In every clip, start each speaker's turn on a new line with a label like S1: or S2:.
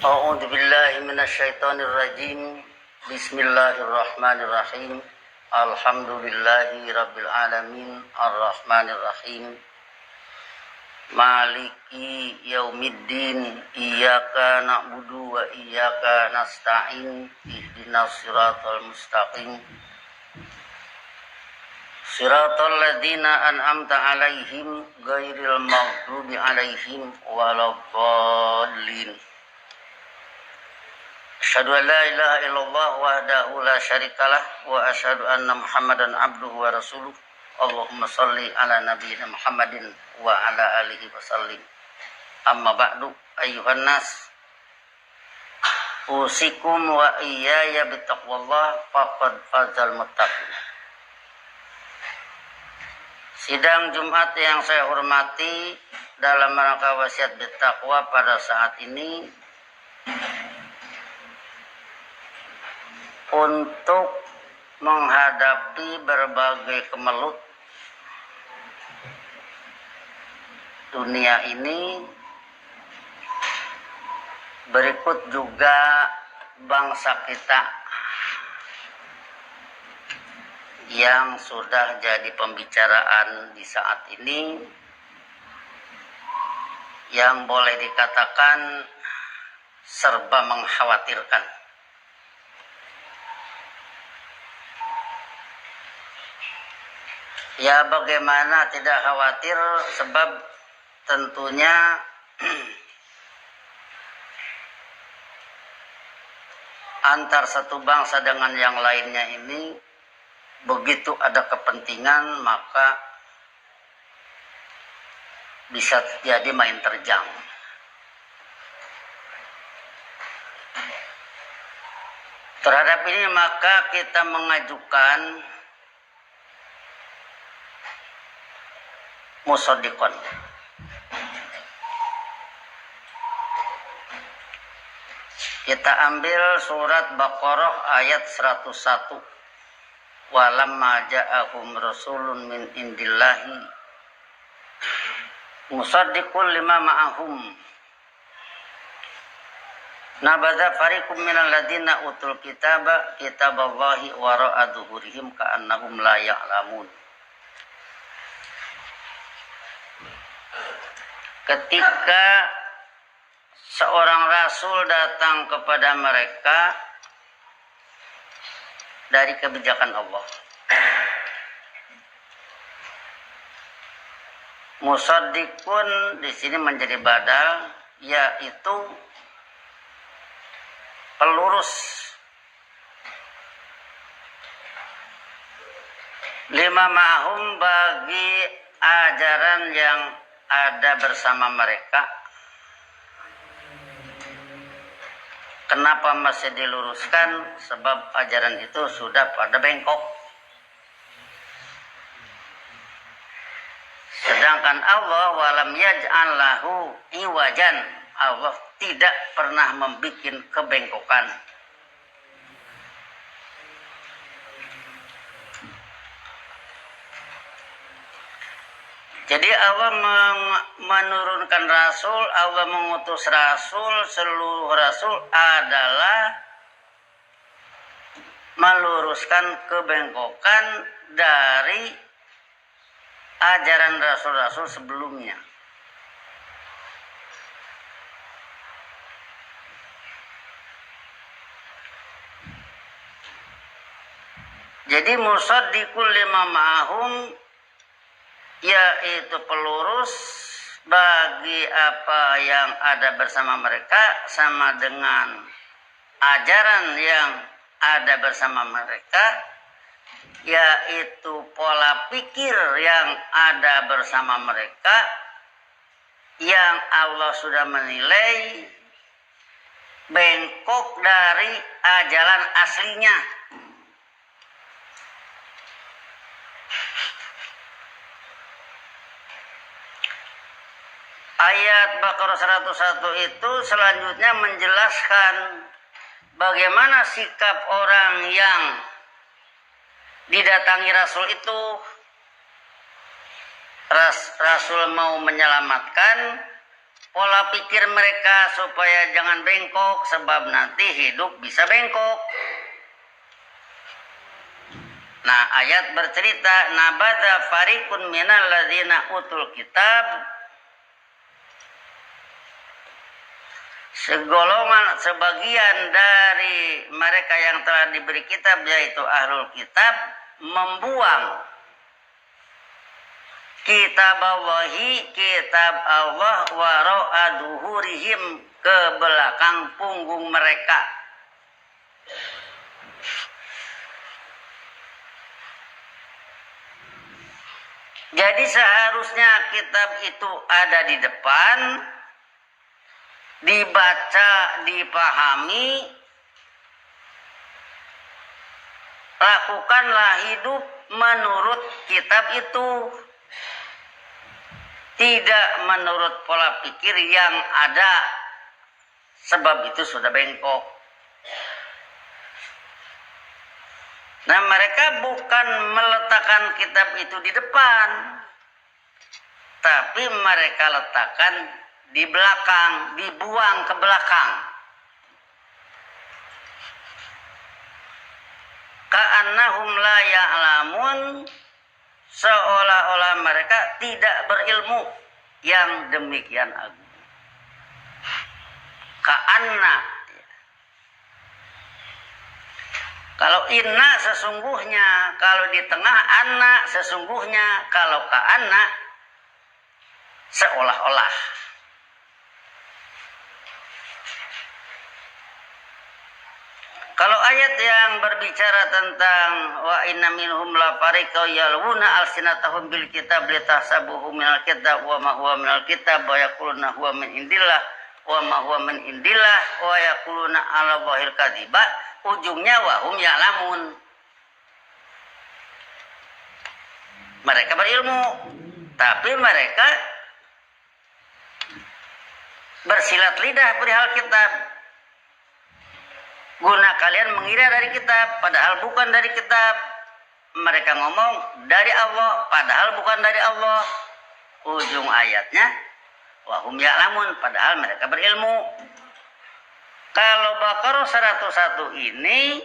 S1: A'udzu billahi minasyaitonir rajim. Bismillahirrahmanirrahim. Alhamdulillahi rabbil alamin arrahmanir rahim. Maliki yaumiddin. Iyyaka na'budu wa iyyaka nasta'in. Ihdinas siratal mustaqim. Siratal ladzina an'amta 'alaihim ghairil maghdubi 'alaihim waladdallin. Asyhadu an la ilaha illallah wahdahu la syarikalah wa asyhadu anna Muhammadan abduhu wa rasuluh. Allahumma shalli ala nabiyyina Muhammadin wa ala alihi wasallim. Amma ba'du, ayyuhan nas, usikum wa iyaya bittaqwallah faqad fazal muttaqin. Sidang Jumat yang saya hormati, dalam rangka wasiat bertakwa pada saat ini untuk menghadapi berbagai kemelut dunia ini, berikut juga bangsa kita yang sudah jadi pembicaraan di saat ini, yang boleh dikatakan serba mengkhawatirkan. Ya, bagaimana tidak khawatir, sebab tentunya antar satu bangsa dengan yang lainnya ini begitu ada kepentingan, maka bisa jadi main terjang. Terhadap ini maka kita mengajukan musaddiqan. Kita ambil surat Baqarah ayat 101. Walamma ja'ahum rasulun min indillahi musaddiqun lima ma'ahum nabadha fariqum minal ladzina utul kitaba kitaballahi wara'a dhuhurihim ka'annahum la ya'lamun. Ketika seorang rasul datang kepada mereka dari kebijakan Allah, musaddiqun di sini menjadi badal, yaitu pelurus lima ma'hum, bagi ajaran yang ada bersama mereka. Kenapa masih diluruskan? Sebab ajaran itu sudah pada bengkok. Sedangkan Allah walam yaj'al lahu iwajan, Allah tidak pernah membuat kebengkokan. Jadi Allah menurunkan rasul, Allah mengutus rasul, seluruh rasul adalah meluruskan kebengkokan dari ajaran rasul-rasul sebelumnya. Jadi musaddiqul lima ma'ahum, yaitu pelurus bagi apa yang ada bersama mereka, sama dengan ajaran yang ada bersama mereka, yaitu pola pikir yang ada bersama mereka, yang Allah sudah menilai bengkok dari ajaran aslinya. Ayat Baqarah 101 itu selanjutnya menjelaskan bagaimana sikap orang yang didatangi Rasul itu. Rasul mau menyelamatkan, pola pikir mereka supaya jangan bengkok, sebab nanti hidup bisa bengkok. Nah, ayat bercerita, nabada fariqun minal ladzina utul kitab, sebagian dari mereka yang telah diberi kitab, yaitu ahlul kitab, membuang kitab Allah wara'a duhurihim, ke belakang punggung mereka. Jadi seharusnya kitab itu ada di depan, dibaca, dipahami, lakukanlah hidup menurut kitab itu, tidak menurut pola pikir yang ada, sebab itu sudah bengkok. Nah, mereka bukan meletakkan kitab itu di depan, tapi mereka letakkan di belakang, dibuang ke belakang. Ka'annahum la ya'lamun, seolah-olah mereka tidak berilmu yang demikian agung. Ka'anna, kalau inna sesungguhnya, kalau di tengah anna sesungguhnya, kalau ka'anna seolah-olah. Kalau ayat yang berbicara tentang wa inna minhum la fariqa yalwuna alsinatahum bil kitab litahsabuhu minal kitab wa ma huwa minal kitab wa yaquluna huwa min indillah wa ma huwa min indillah wa yaquluna ala wahil kadiba, ujungnya wahum ya'lamun. Mereka berilmu, tapi mereka bersilat lidah perihal kitab. Guna kalian mengira dari kitab, padahal bukan dari kitab. Mereka ngomong dari Allah, padahal bukan dari Allah. Ujung ayatnya, wahum ya'lamun, padahal mereka berilmu. Kalau Baqarah 101 ini,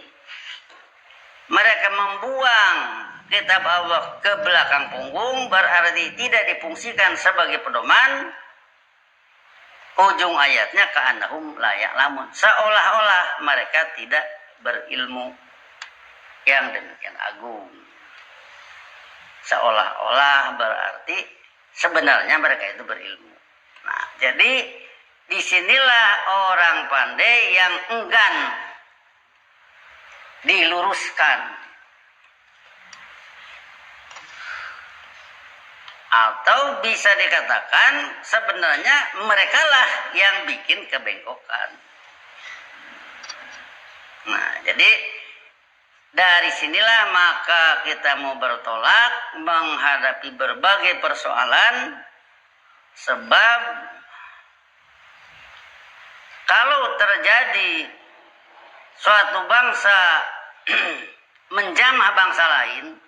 S1: mereka membuang kitab Allah ke belakang punggung, berarti tidak difungsikan sebagai pedoman. Ujung ayatnya ka'annahum la ya'lamun, seolah-olah mereka tidak berilmu yang demikian agung. Seolah-olah berarti sebenarnya mereka itu berilmu. Nah, jadi disinilah orang pandai yang enggan diluruskan, atau bisa dikatakan sebenarnya merekalah yang bikin kebengkokan. Nah, jadi dari sinilah maka kita mau bertolak menghadapi berbagai persoalan, sebab kalau terjadi suatu bangsa menjamah bangsa lain,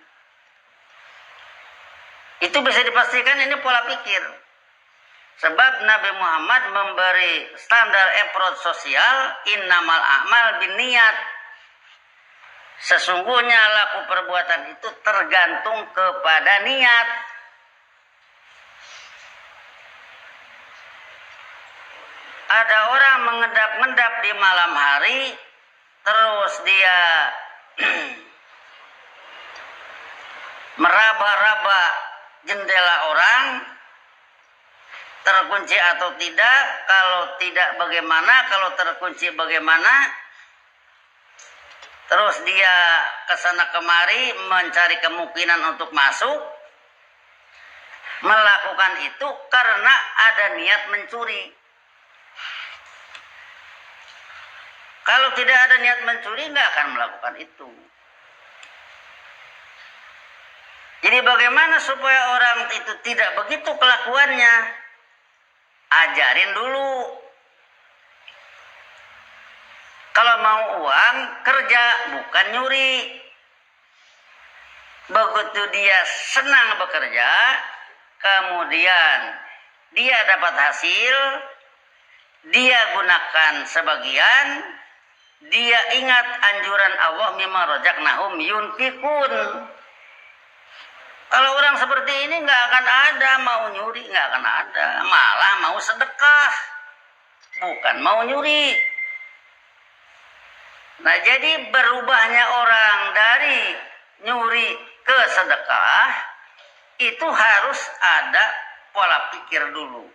S1: itu bisa dipastikan ini pola pikir. Sebab Nabi Muhammad memberi standar approach sosial, innamal a'mal binniyat. Sesungguhnya laku perbuatan itu tergantung kepada niat. Ada orang mengendap-endap di malam hari, terus dia meraba-raba jendela orang, terkunci atau tidak, kalau tidak bagaimana, kalau terkunci bagaimana. Terus dia kesana kemari mencari kemungkinan untuk masuk, melakukan itu karena ada niat mencuri. Kalau tidak ada niat mencuri, nggak akan melakukan itu. Jadi bagaimana supaya orang itu tidak begitu kelakuannya? Ajarin dulu. Kalau mau uang, kerja, bukan nyuri. Begitu dia senang bekerja, kemudian dia dapat hasil, dia gunakan sebagian, dia ingat anjuran Allah mimma razaqnahum yunfikun. Kalau orang seperti ini nggak akan ada mau nyuri, nggak akan ada, malah mau sedekah, bukan mau nyuri. Nah, jadi berubahnya orang dari nyuri ke sedekah itu harus ada pola pikir dulu.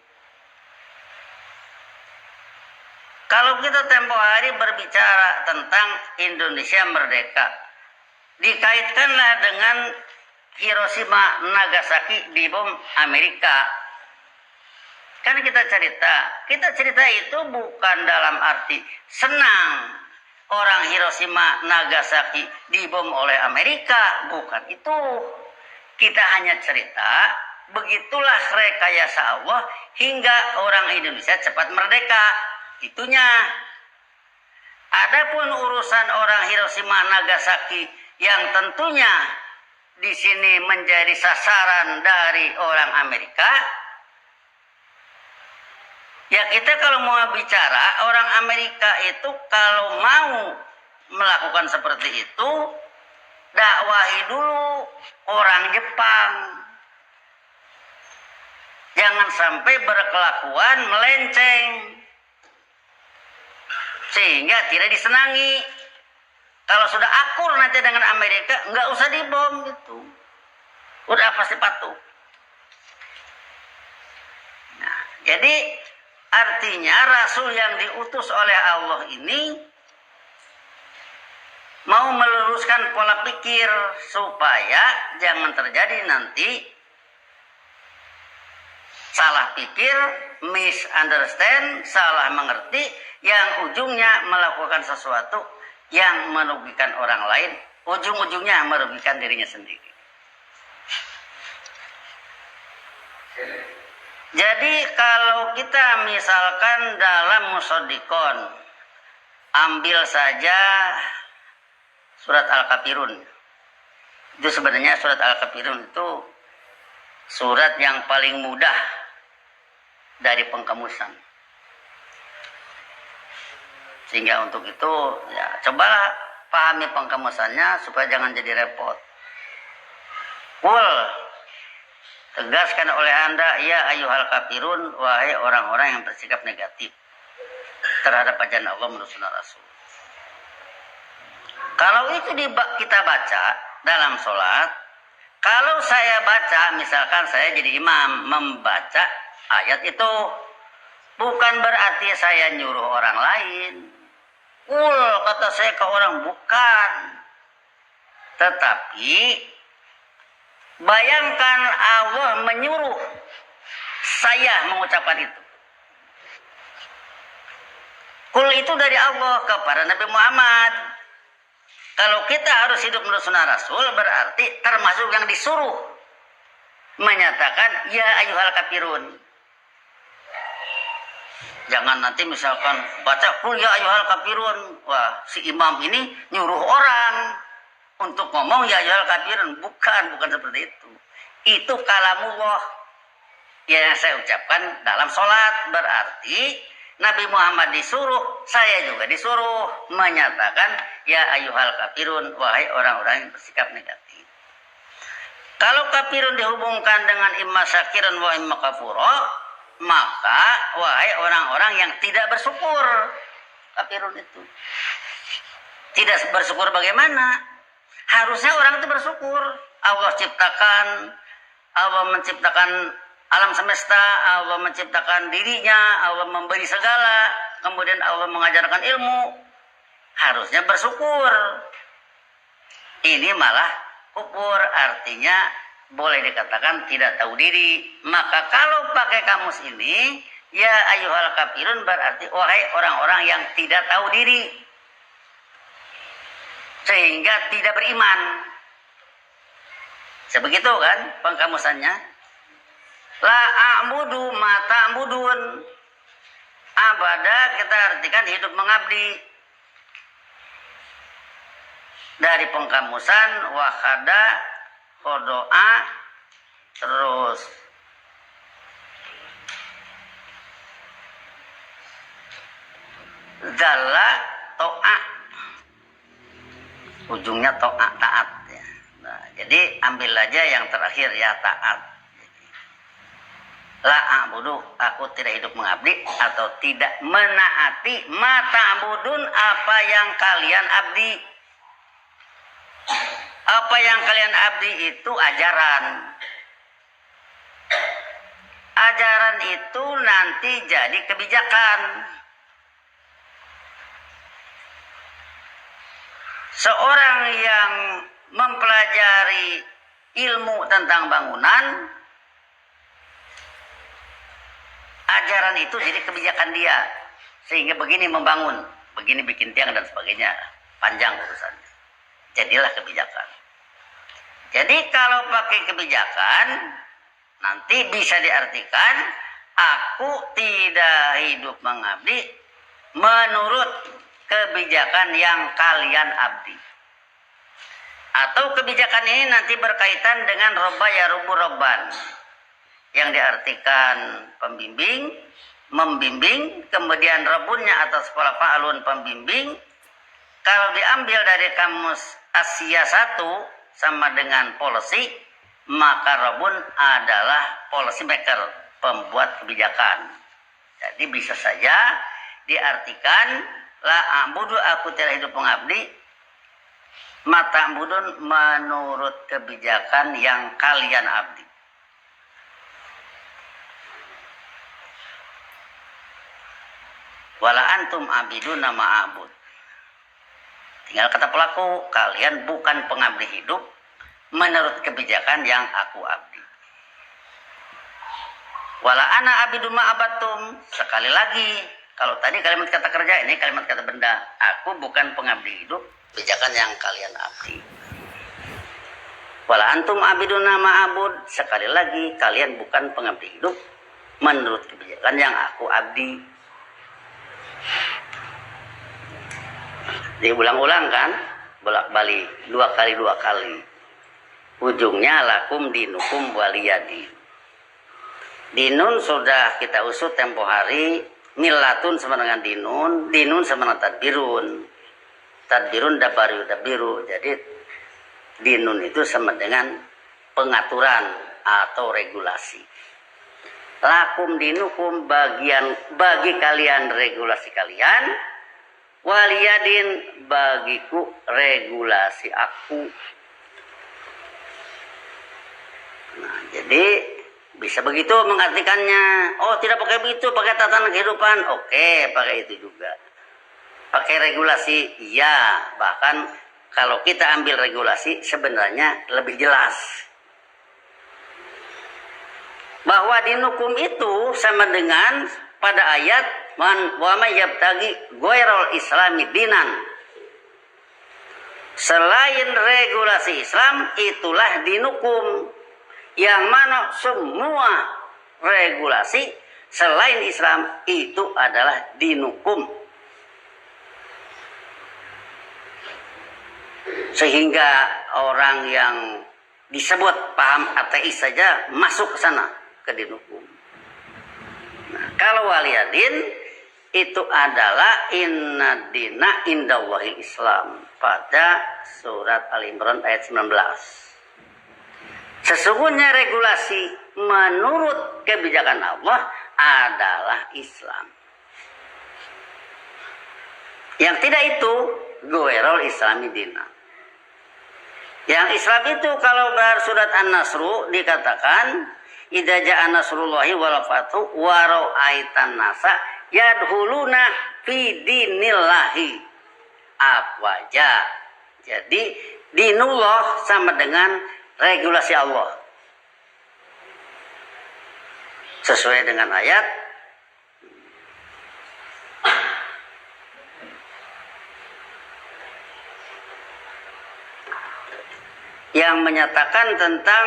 S1: Kalau kita tempo hari berbicara tentang Indonesia merdeka, dikaitkanlah dengan Hiroshima Nagasaki dibom Amerika. Kan kita cerita itu bukan dalam arti senang orang Hiroshima Nagasaki dibom oleh Amerika, bukan itu. Kita hanya cerita begitulah rekayasa Allah hingga orang Indonesia cepat merdeka. Itunya. Adapun urusan orang Hiroshima Nagasaki yang tentunya di sini menjadi sasaran dari orang Amerika, ya kita kalau mau bicara orang Amerika itu kalau mau melakukan seperti itu, dakwahi dulu orang Jepang. Jangan sampai berkelakuan melenceng sehingga tidak disenangi. Kalau sudah akur nanti dengan Amerika, nggak usah dibom gitu. Udah pasti patuh. Nah, jadi artinya Rasul yang diutus oleh Allah ini mau meluruskan pola pikir supaya jangan terjadi nanti salah pikir, misunderstand, salah mengerti, yang ujungnya melakukan sesuatu yang merugikan orang lain, ujung-ujungnya merugikan dirinya sendiri. Jadi kalau kita misalkan dalam Musodikon, ambil saja surat Al-Kafirun. Itu sebenarnya surat Al-Kafirun itu surat yang paling mudah dari pengkamusan. Sehingga untuk itu ya cobalah pahami pengkamusannya supaya jangan jadi repot. Tegaskan oleh Anda, ya ayyuhal kafirun, wahai orang-orang yang bersikap negatif terhadap ajaran Allah menurut sunnah Rasul. Kalau itu kita baca dalam sholat, kalau saya baca, misalkan saya jadi imam membaca ayat itu, bukan berarti saya nyuruh orang lain. Kata saya ke orang, bukan. Tetapi bayangkan Allah menyuruh saya mengucapkan itu. Kul itu dari Allah kepada Nabi Muhammad. Kalau kita harus hidup menurut sunnah Rasul, berarti termasuk yang disuruh menyatakan ya ayyuhal kafirun. Jangan nanti misalkan baca kul ya ayyuhal kafirun, wah si imam ini nyuruh orang untuk ngomong ya ayyuhal kafirun. Bukan seperti itu. Itu kalamullah yang saya ucapkan dalam sholat. Berarti Nabi Muhammad disuruh, saya juga disuruh menyatakan ya ayyuhal kafirun, wahai orang-orang yang bersikap negatif. Kalau kafirun dihubungkan dengan imma syakiran wa imma kafura, maka wahai orang-orang yang tidak bersyukur. Kafirun itu tidak bersyukur bagaimana? Harusnya orang itu bersyukur. Allah menciptakan alam semesta, Allah menciptakan dirinya, Allah memberi segala, kemudian Allah mengajarkan ilmu. Harusnya bersyukur. Ini malah kufur, artinya boleh dikatakan tidak tahu diri. Maka kalau pakai kamus ini, ya ayyuhal kafirun berarti wahai orang-orang yang tidak tahu diri, sehingga tidak beriman. Sebegitu kan pengkamusannya. La a'budu ma ta'budun. Abada kita artikan hidup mengabdi. Dari pengkamusan wahada, khodoa, terus Zalla to'a, ujungnya to'a, taat ya. Nah, jadi ambil aja yang terakhir ya, taat. La a'budu, aku tidak hidup mengabdi atau tidak menaati ma ta'budun, apa yang kalian abdi. Apa yang kalian abdi itu ajaran. Ajaran itu nanti jadi kebijakan. Seorang yang mempelajari ilmu tentang bangunan, ajaran itu jadi kebijakan dia. Sehingga begini membangun, begini bikin tiang dan sebagainya. Panjang urusannya. Jadilah kebijakan. Jadi kalau pakai kebijakan, nanti bisa diartikan, aku tidak hidup mengabdi menurut kebijakan yang kalian abdi. Atau kebijakan ini nanti berkaitan dengan robba ya rubu robban, yang diartikan pembimbing, membimbing, kemudian rebunnya atas sekolah fa'alun pembimbing. Kalau diambil dari kamus Asia 1 sama dengan policy, maka rebun adalah policy maker, pembuat kebijakan. Jadi bisa saja diartikan la a'budu, aku tidak hidup mengabdi, mata budun menurut kebijakan yang kalian abdi. Wala antum abiduna ma'abud. Tinggal kata pelaku, kalian bukan pengabdi hidup menurut kebijakan yang aku abdi. Wala ana abidu ma'abatum. Sekali lagi, kalau tadi kalimat kata kerja, ini kalimat kata benda. Aku bukan pengabdi hidup kebijakan yang kalian abdi. Wala antum abiduna ma'abud. Sekali lagi, kalian bukan pengabdi hidup menurut kebijakan yang aku abdi. Diulang-ulang kan, bolak-balik, dua kali. Ujungnya lakum dinukum waliyadin. Dinun sudah kita usut tempo hari. Millatun sama dengan dinun, dinun sama dengan tadbirun. Tadbirun dabiru. Jadi dinun itu sama dengan pengaturan atau regulasi. Lakum dinukum, bagi kalian regulasi kalian. Waliyadin, bagiku regulasi aku. Nah, jadi bisa begitu mengartikannya. Oh, tidak pakai begitu, pakai tatanan kehidupan. Oke, pakai itu juga. Pakai regulasi, iya. Bahkan kalau kita ambil regulasi, sebenarnya lebih jelas. Bahwa dinukum itu sama dengan pada ayat wa may yabtaghi ghairal islami dinan. Selain regulasi Islam, itulah dinukum, yang mana semua regulasi selain Islam itu adalah dinukum. Sehingga orang yang disebut paham ateis saja masuk ke sana, ke dinukum. Nah, kalau waliyadin itu adalah inna dina indallahil Islam pada surat Al-Imran ayat 19. Sesungguhnya regulasi menurut kebijakan Allah adalah Islam. Yang tidak itu ghairul islami dina. Yang Islam itu kalau bersurat An-Nasru dikatakan idza ja'a nasrullahi wal fathu wa ra'aitan nasa yadhuluna fi dinillahi afwaja. Jadi dinullah sama dengan regulasi Allah. Sesuai dengan ayat yang menyatakan tentang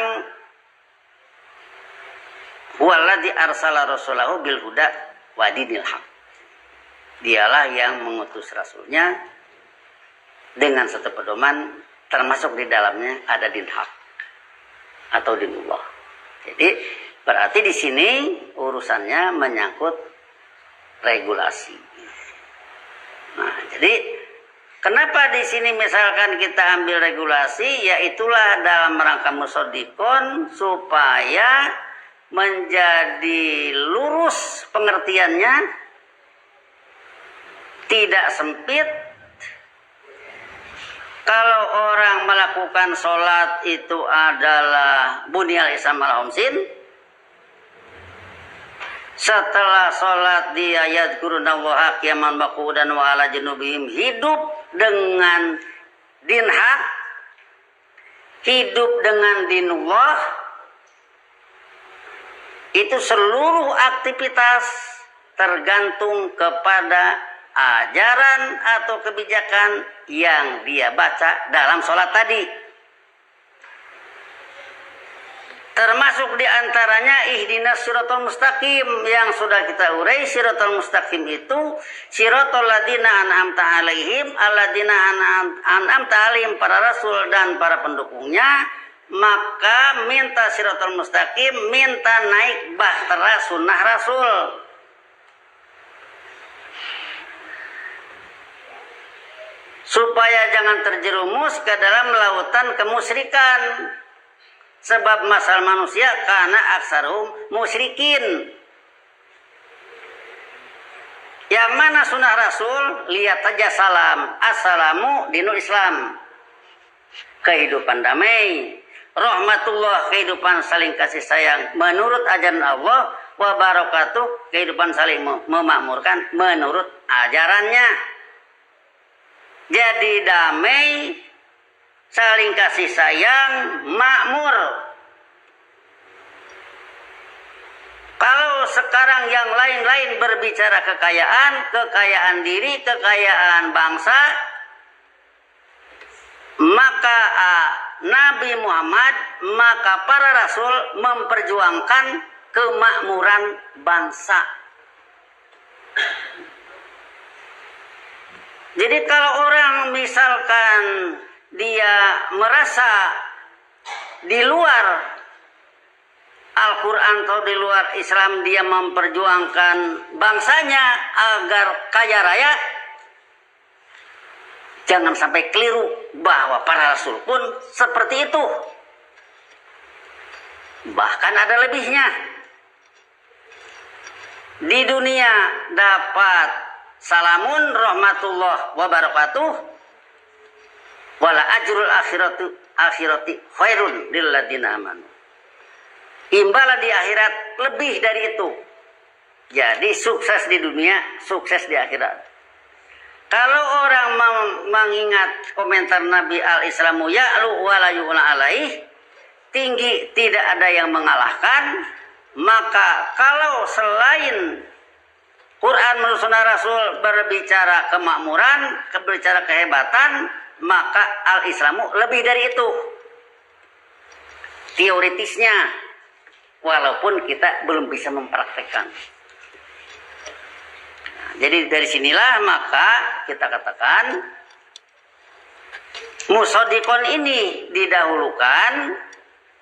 S1: huwaladzi arsala rasulahu bil huda wa dinil haq. Dialah yang mengutus rasulnya dengan satu pedoman, termasuk di dalamnya ada din haq atau dinullah. Jadi berarti di sini urusannya menyangkut regulasi. Jadi kenapa di sini misalkan kita ambil regulasi, yaitulah dalam rangka musodikon supaya menjadi lurus pengertiannya, tidak sempit. Kalau orang melakukan sholat itu adalah bunyal Islam ala khamsin, setelah sholat dia yadhkurunallaha qiyaman wa qu'udan wa ala junubihim, hidup dengan din hak, hidup dengan dinullah, itu seluruh aktivitas tergantung kepada ajaran atau kebijakan yang dia baca dalam sholat tadi. Termasuk diantaranya ihdinas siratal mustaqim yang sudah kita urai. Siratal mustaqim itu siratal ladina an'amta alaihim, alladina an'amta alaihim, para rasul dan para pendukungnya. Maka minta siratal mustaqim, minta naik bahtera sunnah rasul. Supaya jangan terjerumus ke dalam lautan kemusyrikan. Sebab masal manusia karena aksarum musyrikin. Yang mana sunnah rasul, lihat aja salam. Assalamu dinul Islam. Kehidupan damai. Rahmatullah, kehidupan saling kasih sayang menurut ajaran Allah. Wa barakatuh, kehidupan saling memakmurkan menurut ajarannya. Jadi damai, saling kasih sayang, makmur. Kalau sekarang yang lain-lain berbicara kekayaan, kekayaan diri, kekayaan bangsa, maka Nabi Muhammad, maka para rasul memperjuangkan kemakmuran bangsa. Jadi kalau orang misalkan dia merasa di luar Al-Quran atau di luar Islam dia memperjuangkan bangsanya agar kaya raya, jangan sampai keliru bahwa para rasul pun seperti itu. Bahkan ada lebihnya. Di dunia dapat salamun rahmatullah wa barakatuh, wala ajrul akhirati khairun lil ladina amanu. Imbalan di akhirat lebih dari itu. Jadi sukses di dunia, sukses di akhirat. Kalau orang mengingat komentar Nabi al-Islamu ya'lu wa la yu'la alaih, tinggi tidak ada yang mengalahkan, maka kalau selain Quran menurut sunnah Rasul berbicara kemakmuran, berbicara kehebatan, maka al-Islamu lebih dari itu. Teoritisnya, walaupun kita belum bisa mempraktekkan. Nah, jadi dari sinilah maka kita katakan musodikon ini didahulukan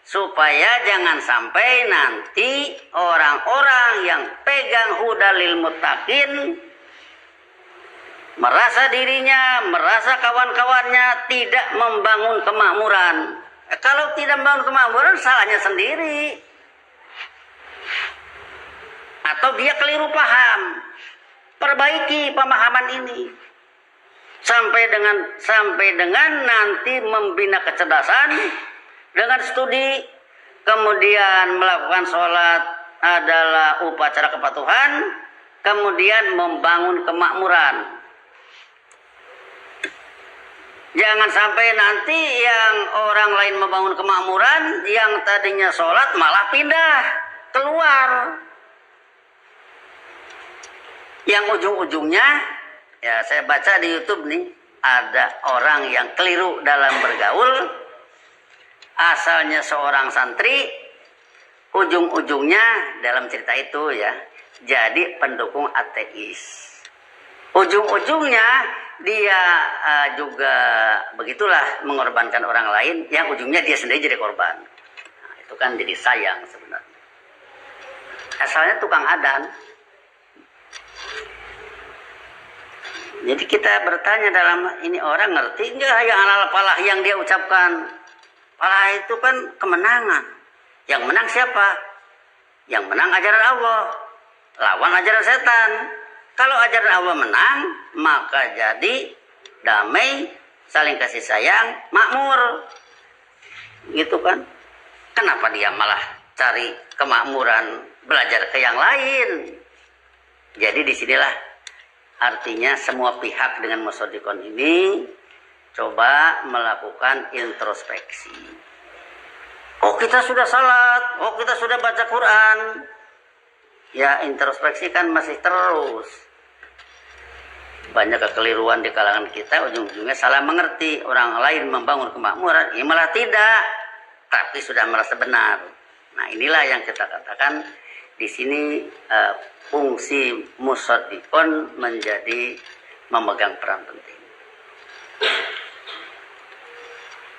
S1: supaya jangan sampai nanti orang-orang yang pegang hudalil muttaqin merasa dirinya, merasa kawan-kawannya tidak membangun kemakmuran. Kalau tidak membangun kemakmuran, salahnya sendiri. Atau dia keliru paham. Perbaiki pemahaman ini. Sampai dengan nanti membina kecerdasan dengan studi, kemudian melakukan sholat adalah upacara kepatuhan, kemudian membangun kemakmuran. Jangan sampai nanti yang orang lain membangun kemakmuran, yang tadinya sholat malah pindah keluar. Yang ujung-ujungnya, ya saya baca di YouTube nih, ada orang yang keliru dalam bergaul, asalnya seorang santri, ujung-ujungnya dalam cerita itu ya, jadi pendukung ateis. Ujung-ujungnya dia juga begitulah mengorbankan orang lain, yang ujungnya dia sendiri jadi korban. Nah, itu kan jadi sayang sebenarnya. Asalnya tukang adan. Jadi kita bertanya dalam ini, orang ngerti nggak yang alal falah yang dia ucapkan? Falah itu kan kemenangan. Yang menang siapa? Yang menang ajaran Allah, lawan ajaran setan. Kalau ajaran Allah menang, maka jadi damai, saling kasih sayang, makmur. Gitu kan? Kenapa dia malah cari kemakmuran, belajar ke yang lain? Jadi disinilah artinya semua pihak dengan Musaddiqon ini coba melakukan introspeksi. Oh, kita sudah salat, oh kita sudah baca Quran. Ya, introspeksi kan masih terus. Banyak kekeliruan di kalangan kita, ujung-ujungnya salah mengerti. Orang lain membangun kemakmuran, ya malah tidak, tapi sudah merasa benar. Nah, inilah yang kita katakan di sini fungsi Musaddiqon menjadi memegang peran penting.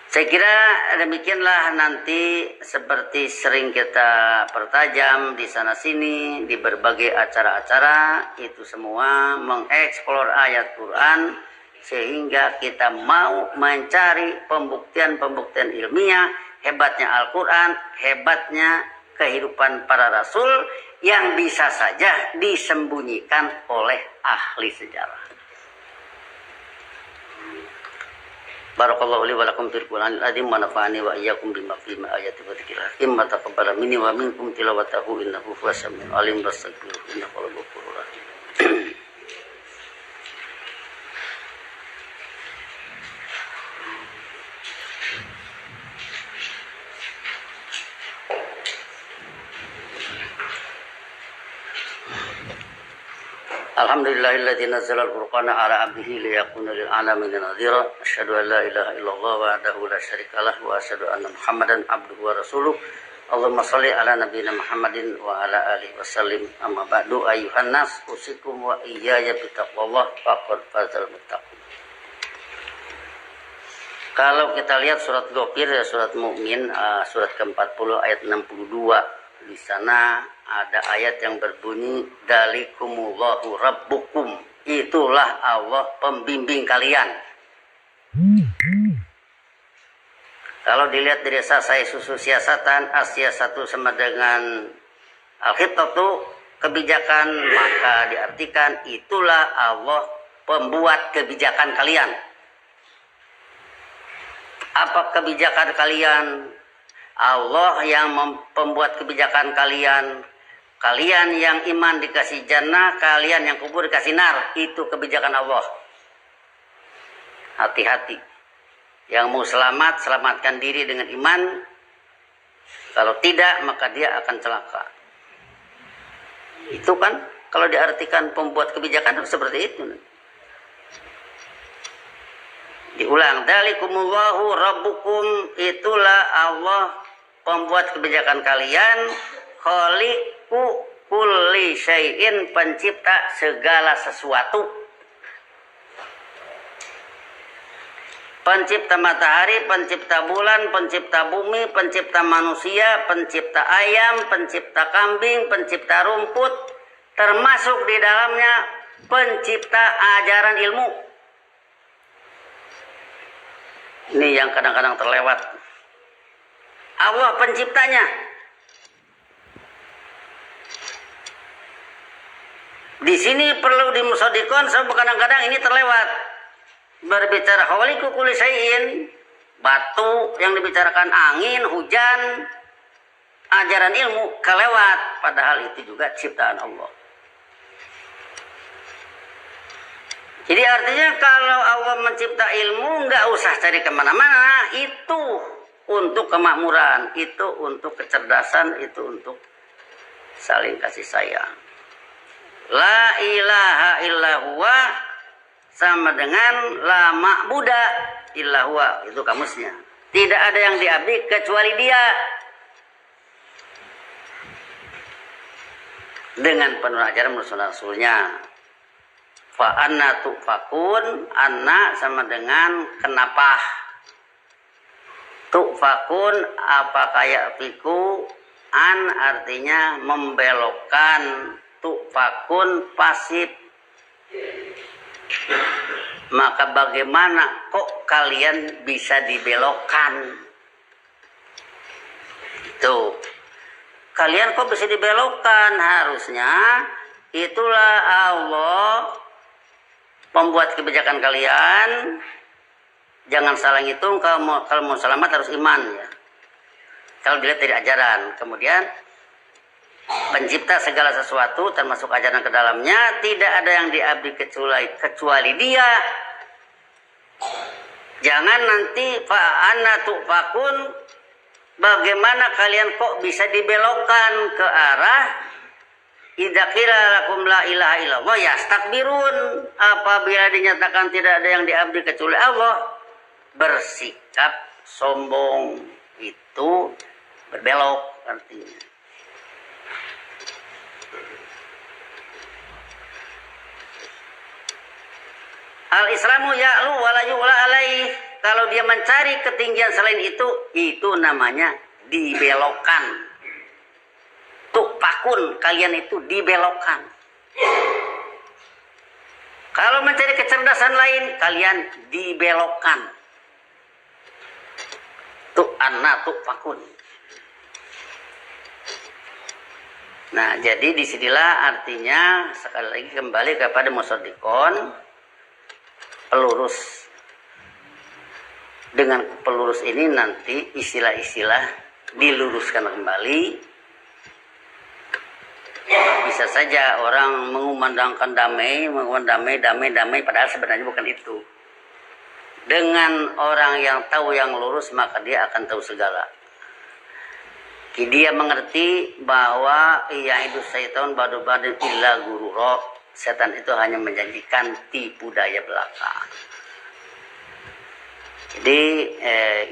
S1: Saya kira demikianlah, nanti seperti sering kita pertajam di sana sini di berbagai acara-acara, itu semua mengeksplor ayat Quran sehingga kita mau mencari pembuktian-pembuktian ilmiah. Hebatnya Al-Quran, hebatnya kehidupan para rasul yang bisa saja disembunyikan oleh ahli sejarah. Barakallahu li wa lakum fil Qur'anil azim wa nafa'ani wa iyyakum bima fihi min ayati wa dzikril hakim. Taqabbal minni wa minkum tilawatahu innahu huwas samiul alim. Wastaghfiruhu innahu huwal ghafurur rahim. Alhamdulillahilladzi nazzala al-furqana ala 'abdihi liyakuna lil 'alamin nadhira. Asyhadu an la ilaha illallah wahdahu la syarikalah wa asyhadu anna Muhammadan 'abduhu wa rasuluh. Allahumma shalli ala nabiyyina Muhammadin wa ala alihi wasallim. Amma ba'du, ayyuhan nas, usikum wa iyaya bitaqwallah faqad fazal muttaqin. Kalau kita lihat surat Ghafir, surat Mukmin, surat ke-40 ayat 62, di sana ada ayat yang berbunyi dalikumullahu rabbukum, itulah Allah pembimbing kalian. Kalau dilihat dari saya susu siasatan, as-siasatu sama dengan al-khitatu, kebijakan, maka diartikan itulah Allah pembuat kebijakan kalian. Apa kebijakan kalian? Allah yang pembuat kebijakan kalian. Kalian yang iman dikasih jannah, kalian yang kubur dikasih nar. Itu kebijakan Allah. Hati-hati. Yang mau selamat, selamatkan diri dengan iman. Kalau tidak, maka dia akan celaka. Itu kan kalau diartikan pembuat kebijakan seperti itu. Diulang, dalikumullahu rabbukum, itulah Allah pembuat kebijakan kalian, khaliqu kulli syai'in, pencipta segala sesuatu. Pencipta matahari, pencipta bulan, pencipta bumi, pencipta manusia, pencipta ayam, pencipta kambing, pencipta rumput, termasuk di dalamnya pencipta ajaran ilmu. Ini yang kadang-kadang terlewat. Allah penciptanya. Di sini perlu dimusaddiqon, sebab kadang-kadang ini terlewat. Berbicara khaliqu kulli syai'in, batu yang dibicarakan angin, hujan, ajaran ilmu kelewat, padahal itu juga ciptaan Allah. Jadi artinya kalau Allah mencipta ilmu, nggak usah cari kemana-mana. Itu untuk kemakmuran, itu untuk kecerdasan, itu untuk saling kasih sayang. La ilaha illahuwa sama dengan la ma'buda illahuwa. Itu kamusnya. Tidak ada yang diabdi kecuali dia. Dengan penuh ajaran Rasulnya. Fa anna tu'fakun, anna sama dengan kenapa. Tu'fakun apa kayak fiku, an artinya membelokkan, tu'fakun pasif. Maka bagaimana kok kalian bisa dibelokkan? Tuh, kalian kok bisa dibelokkan? Harusnya itulah Allah membuat kebijakan kalian. Jangan salah ngitung, kalau mau selamat harus iman ya. Kalau dilihat dari ajaran, kemudian pencipta segala sesuatu termasuk ajaran ke dalamnya, tidak ada yang diabdi kecuali dia. Jangan nanti fa'ana tu'fakun, bagaimana kalian kok bisa dibelokkan ke arah idza qila lakum la ilaha illallah yastakbirun, apabila dinyatakan tidak ada yang diabdi kecuali Allah, bersikap sombong. Itu berbelok artinya. Al-Islamu ya'lu wa la yu'la alaih. Kalau dia mencari ketinggian selain itu namanya dibelokkan. Tukpakun, kalian itu dibelokkan. Kalau mencari kecerdasan lain, kalian dibelokkan. Tukpakun. Nah, jadi disinilah artinya sekali lagi kembali kepada musaddiqon, pelurus. Dengan pelurus ini nanti istilah-istilah diluruskan kembali. Bisa saja orang mengumandangkan damai, padahal sebenarnya bukan itu. Dengan orang yang tahu yang lurus, maka dia akan tahu segala. Dia mengerti bahwa itu syaitan badu-badu illa gururo. Setan itu hanya menjanjikan tipu daya belaka. Jadi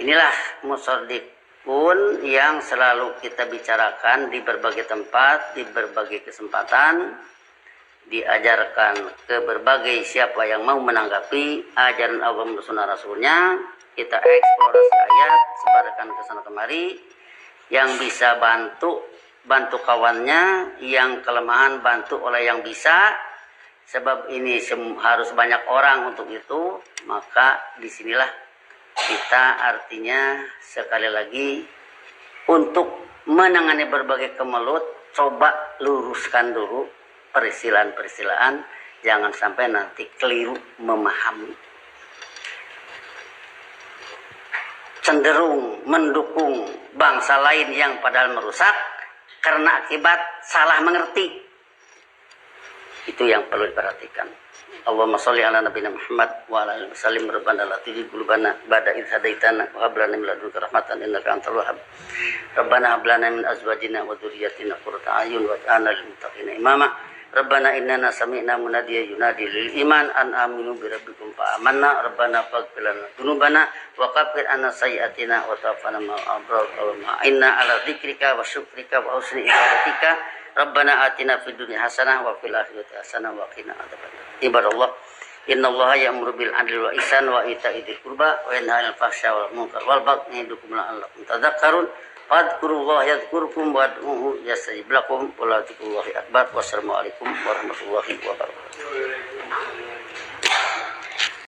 S1: inilah musaddiqun yang selalu kita bicarakan di berbagai tempat, di berbagai kesempatan, diajarkan ke berbagai siapa yang mau menanggapi ajaran Allah dan Sunnah Rasulnya. Kita eksplorasi ayat, sebarkan ke sana kemari. Yang bisa bantu kawannya, yang kelemahan bantu oleh yang bisa. Sebab ini harus banyak orang untuk itu, maka disinilah kita artinya sekali lagi untuk menangani berbagai kemelut, coba luruskan dulu persilaan-persilaan, jangan sampai nanti keliru memahami. Cenderung mendukung bangsa lain yang padahal merusak karena akibat salah mengerti. Itu yang perlu diperhatikan. Allahumma sholli ala nabiyina Muhammad wa ala alihi wasallim. Rabbana la tuzigh qulubana ba'da idh hadaitana wa hab lana min ladunka rahmatan innaka antal wahhab. Rabbana hab lana min azwajina wa dhurriyyatina qurrata a'yun waj'alna lil muttaqina imama. Rabbana innana sami'na munadiyan yunadi lil iman an aminu bi rabbikum fa amanna. Rabbana faghfir lana dzunubana wa kaffir 'anna sayyi'atina wa tawaffana ma'al abrar wa inna 'ala dzikrika wa syukrika wa husni ibadatika. Rabbana atina fid dunya hasanah wa fil akhirati hasanah wa qina adzabannar. Ibadallah, innallaha ya'muru bil 'adli wal ihsan wa ita'i dzil qurba wa yanha 'anil fahsya'i wal munkar wal baghi ya'idukum la'allakum tadhakkarun. Fadhkurullaha yadhkurkum wad'uhu yastajib lakum wa la dzikrullahi akbar. Wassalamualaikum warahmatullahi wabarakatuh.